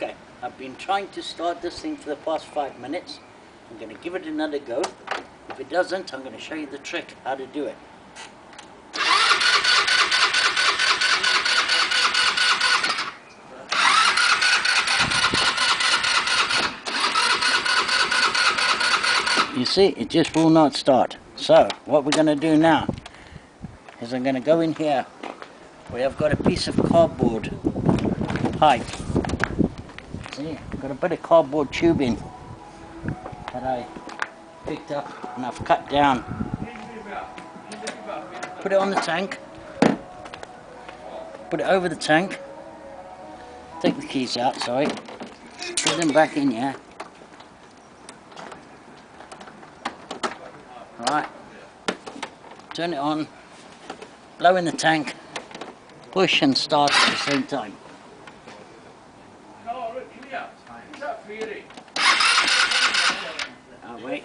Okay, I've been trying to start this thing for the past 5 minutes. I'm going to give it another go. If it doesn't, I'm going to show you the trick how to do it. You see, it just will not start. So, what we're going to do now is I'm going to go in here where I've got a piece of cardboard pipe. See, I've got a bit of cardboard tubing that I picked up and I've cut down. Put it on the tank. Put it over the tank. Take the keys out, sorry. Put them back in here. Alright. Turn it on. Blow in the tank. Push and start at the same time. Oh, wait.